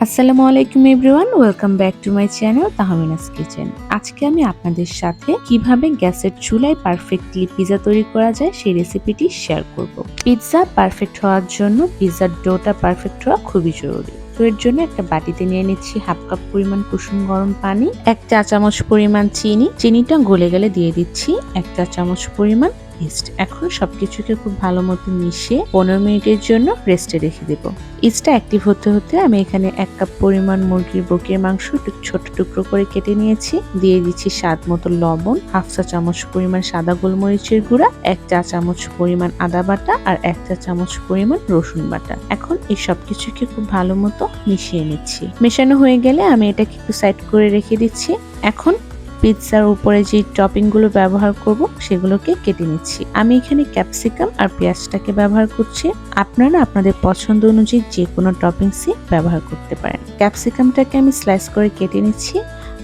আসসালামু আলাইকুম everyone, welcome back to my channel Tahmina's kitchen. আজকে আমি আপনাদের সাথে কিভাবে গ্যাসের চুলায় পারফেক্টলি পিৎজা তৈরি করা যায় সেই রেসিপিটি শেয়ার করব। পিৎজা পারফেক্ট হওয়ার জন্য পিৎজার ডোটা পারফেক্ট হওয়া খুবই জরুরি। তো এর জন্য একটা বাটিতে নিয়ে নিচ্ছি হাফ কাপ পরিমাণ কুসুম গরম পানি, 1 চা চামচ পরিমাণ চিনিটা গলে গেলে দিয়ে দিচ্ছি 1 চা চামচ পরিমাণ ইস্ট। এখন সবকিছুকে খুব ভালো মতো মিশিয়ে 15 মিনিটের জন্য রেস্টে রেখে দেব। ইস্টটা অ্যাক্টিভ হতে হতে আমি এখানে 1 কাপ পরিমাণ মুরগির বকের মাংস ছোট টুকরো করে কেটে নিয়েছি। দিয়ে দিচ্ছি স্বাদ মতো লবণ, হাফ চা চামচ পরিমাণ সাদা গোলমরিচের গুঁড়া, 1 চা চামচ পরিমাণ আদা বাটা আর 1 চা চামচ পরিমাণ রসুন বাটা। এখন এই সবকিছুকে খুব ভালো মতো মিশিয়ে নিচ্ছি। মেশানো হয়ে গেলে আমি এটাকে একটু সাইড করে রেখে দিচ্ছি। এখন পিৎজার উপরে যে টপিং গুলো ব্যবহার করব সেগুলোকে কেটে নিচ্ছি। আমি এখানে ক্যাপসিকাম আর পেঁয়াজটাকে ব্যবহার করছি। আপনারা আপনাদের পছন্দ অনুযায়ী যে কোনো টপিংসই ব্যবহার করতে পারেন। ক্যাপসিকামটাকে আমি স্লাইস করে কেটে নিচ্ছি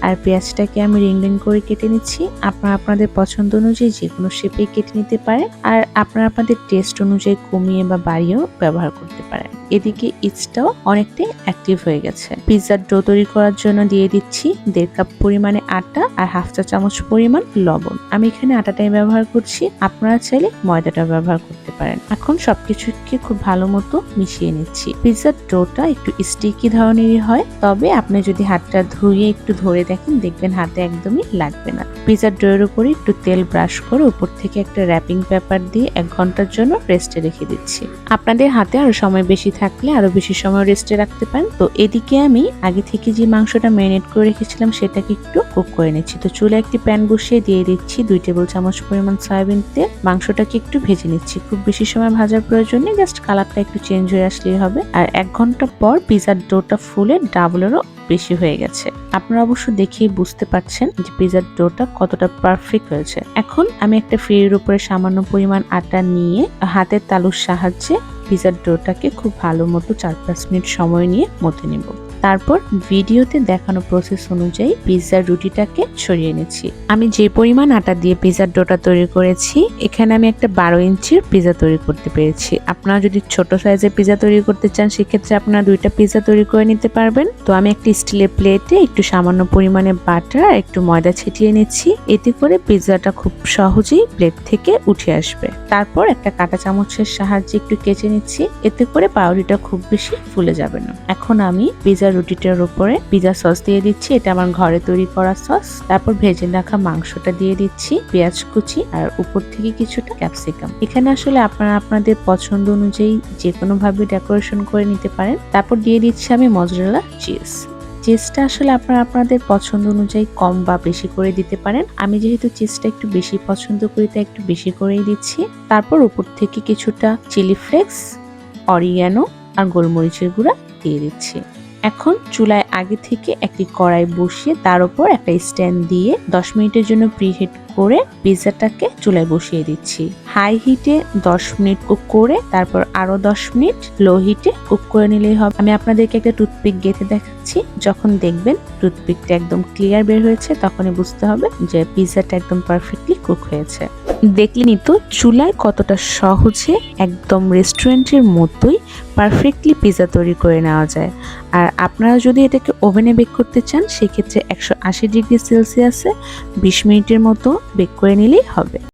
আর পেঁয়াজটাকে আমি রিং করে কেটে নিচ্ছি। আপনারা আপনাদের পছন্দ অনুযায়ী যে কোনো শেপে কেটে নিতে পারেন আর আপনারা আপনাদের টেস্ট অনুযায়ী কমিয়ে বা বাড়িয়েও ব্যবহার করতে পারেন। এদিকে ইস্টটাও অনেকটাই অ্যাক্টিভ হয়ে গেছে। পিৎজার ডো তৈরি করার জন্য দিয়ে দিচ্ছি 1.5 কাপ পরিমাণে আটা আর হাফ চা চামচ পরিমাণ লবণ। আমি এখানে আটাটাই ব্যবহার করছি, আপনারা চাইলে ময়দাটা ব্যবহার করতে পারেন। এখন সবকিছুকে খুব ভালো মতো মিশিয়ে নিচ্ছি। পিৎজার ডোটা একটু স্টিকি ধরনেরই হয়, তবে আপনি যদি হাতটা ধুয়ে একটু ধরে দেখেন দেখবেন হাতে একদমই লাগবে না। পিৎজার ডোয়ের উপরে একটু তেল ব্রাশ করে উপর থেকে একটা র্যাপিং পেপার দিয়ে 1 ঘন্টার জন্য রেস্টে রেখে দিচ্ছি। আপনাদের হাতে আরো সময় বেশি থাকলে আরো বেশি সময় রেস্টে রাখতে পারেন। তো এদিকে আমি আগে থেকে যে মাংসটা ম্যারিনেট করে রেখেছিলাম সেটাকে একটু কুক করে নিচ্ছি। তো চুলে একটি প্যান বসিয়ে দিয়ে দিচ্ছি 2 টেবিল চামচ পরিমাণ সয়াবিন তেল। মাংসটাকে একটু ভেজে নিচ্ছি, খুব বেশি সময় ভাজার প্রয়োজন নেই, জাস্ট কালারটা একটু চেঞ্জ হয়ে আসলেই হবে। আর 1 ঘন্টা পর পিৎজার ডোটা ফুলে ডাবলেরও বেশি হয়ে গেছে। আপনারা অবশ্য দেখেই বুঝতে পারছেন যে পিৎজার ডোটা কতটা পারফেক্ট হয়েছে। এখন আমি একটা ফ্রির উপরে সামান্য পরিমাণ আটা নিয়ে হাতের তালুর সাহায্যে পিৎজার ডোটাকে খুব ভালো মতো 4-5 মিনিট সময় নিয়ে মথে নেব। তারপর ভিডিওতে দেখানো প্রসেস অনুযায়ী পিৎজার রুটিটাকে ছড়িয়ে নিচ্ছি। আমি যে পরিমাণ আটা দিয়ে পিৎজার ডোটা তৈরি করেছি, এখানে আমি একটা 12 ইঞ্চির পিৎজা তৈরি করতে পেরেছি। আপনারা যদি ছোট সাইজের পিৎজা তৈরি করতে চান সেক্ষেত্রে আপনারা 2টা পিৎজা তৈরি করে নিতে পারবেন। তো আমি একটা স্টিলের প্লেটে একটু সামান্য পরিমাণে বাটার আর একটু ময়দা ছিটিয়ে নিচ্ছি, এতে করে পিৎজাটা খুব সহজেই প্লেট থেকে উঠে আসবে। তারপর একটা কাঁটা চামচের সাহায্যে একটু কেচে নিচ্ছি, এতে করে পাউরুটিটা খুব বেশি ফুলে যাবে না। এখন আমি পিৎজা রুটিটার উপরে পিৎজা সস দিয়ে দিচ্ছি, এটা আমার ঘরে তৈরি করা সস। তারপর ভেজে রাখা মাংসটা দিয়ে দিচ্ছি, পেঁয়াজ কুচি আর উপর থেকে কিছুটা ক্যাপসিকাম। এখানে আসলে আপনারা আপনাদের পছন্দ অনুযায়ী যে কোনো ভাবে ডেকোরেশন করে নিতে পারেন। তারপর দিয়ে দিচ্ছি আমি মজরেলা চিজটা আসলে আপনারা আপনাদের পছন্দ অনুযায়ী কম বা বেশি করে দিতে পারেন। আমি যেহেতু চিজটা একটু বেশি পছন্দ করি তাই একটু বেশি করেই দিচ্ছি। তারপর উপর থেকে কিছুটা চিলি ফ্লেক্স, অরিগ্যানো আর গোলমরিচের গুঁড়া দিয়ে দিচ্ছি। এখন চুলায় আগে থেকে একটি কড়াই বসিয়ে তার উপর একটা স্ট্যান্ড দিয়ে 10 মিনিটের জন্য প্রিহিট করে পিৎজাটাকে চুলায় বসিয়ে দিচ্ছি। হাই হিটে 10 মিনিট কুক করে তারপর আরো 10 মিনিট লো হিটে কুক করে নিলেই হবে। আমি আপনাদেরকে একটা টুথপিক গেঁথে দেখাচ্ছি। যখন দেখবেন টুথপিকটা একদম ক্লিয়ার বের হয়েছে তখনই বুঝতে হবে যে পিৎজাটা একদম পারফেক্টলি কুক হয়েছে। দেখলেনই তো চুলায় কতটা সহজে একদম রেস্টুরেন্টের মতোই পারফেক্টলি পিৎজা তৈরি করে নেওয়া যায়। আর আপনারা যদি এটাকে ওভেনে বেক করতে চান সেক্ষেত্রে 180 ডিগ্রি সেলসিয়াসে 20 মিনিটের মতো বেক করে নিলেই হবে।